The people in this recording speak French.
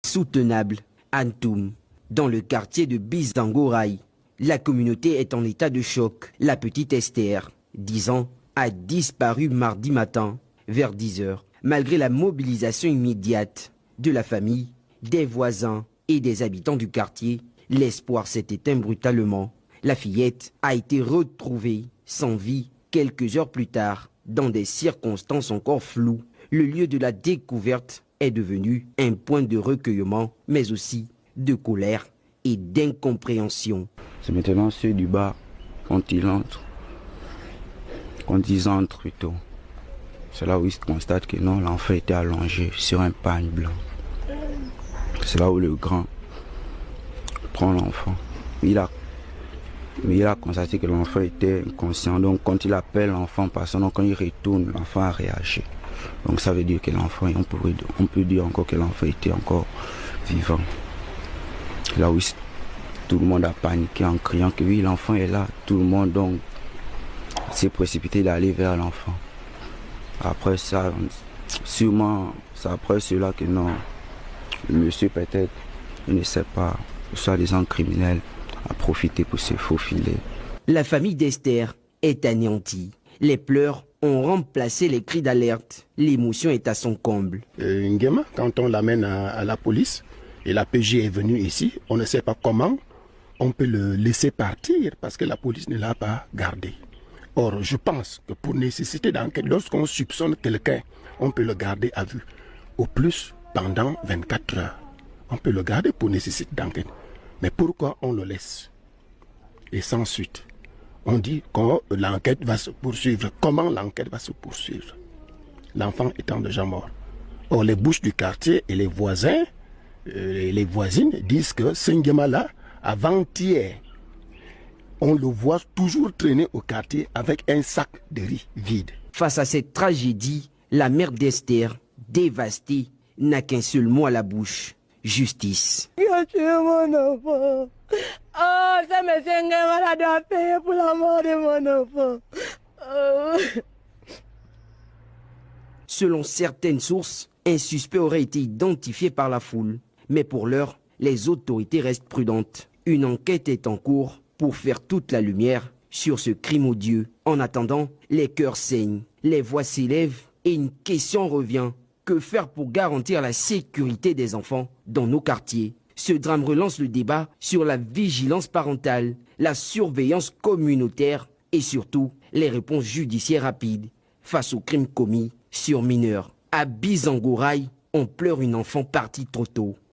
Soutenable, Antoum, dans le quartier de Bizangoraï. La communauté est en état de choc. La petite Esther, 10 ans, a disparu mardi matin vers 10 h. Malgré la mobilisation immédiate de la famille, des voisins et des habitants du quartier, l'espoir s'est éteint brutalement. La fillette a été retrouvée sans vie quelques heures plus tard, dans des circonstances encore floues. Le lieu de la découverte est devenu un point de recueillement, mais aussi de colère et d'incompréhension. C'est maintenant ceux du bas, quand ils entrent plutôt. C'est là où ils constatent que non, l'enfant était allongé sur un pagne blanc. C'est là où le grand prend l'enfant. Il a constaté que l'enfant était inconscient. Donc quand il appelle l'enfant par son nom, quand il retourne, l'enfant a réagi. Donc ça veut dire que l'enfant, on peut dire encore que l'enfant était encore vivant. Là où tout le monde a paniqué en criant que oui, l'enfant est là. Tout le monde donc s'est précipité d'aller vers l'enfant. Après ça, sûrement, c'est après cela que non, le monsieur peut-être, il ne sait pas, soit des gens criminels, a profité pour se faufiler. La famille d'Esther est anéantie. Les pleurs ont remplacé les cris d'alerte. L'émotion est à son comble. Nguema, quand on l'amène à la police, et la PJ est venue ici, on ne sait pas comment on peut le laisser partir parce que la police ne l'a pas gardé. Or, je pense que pour nécessité d'enquête, lorsqu'on soupçonne quelqu'un, on peut le garder à vue. Au plus, pendant 24 heures. On peut le garder pour nécessité d'enquête. Mais pourquoi on le laisse? Et sans suite. On dit que l'enquête va se poursuivre. Comment l'enquête va se poursuivre? L'enfant étant déjà mort. Or, les bouches du quartier et les voisins, les voisines disent que ce Nguema-là, avant-hier, on le voit toujours traîner au quartier avec un sac de riz vide. Face à cette tragédie, la mère d'Esther, dévastée, n'a qu'un seul mot à la bouche: justice. Il a tué mon enfant. Oh, ça me fait un malade à payer pour la mort de mon enfant. Oh. Selon certaines sources, un suspect aurait été identifié par la foule. Mais pour l'heure, les autorités restent prudentes. Une enquête est en cours pour faire toute la lumière sur ce crime odieux. En attendant, les cœurs saignent, les voix s'élèvent et une question revient. Que faire pour garantir la sécurité des enfants dans nos quartiers? Ce drame relance le débat sur la vigilance parentale, la surveillance communautaire et surtout les réponses judiciaires rapides face aux crimes commis sur mineurs. À Bizangoraï, on pleure une enfant partie trop tôt.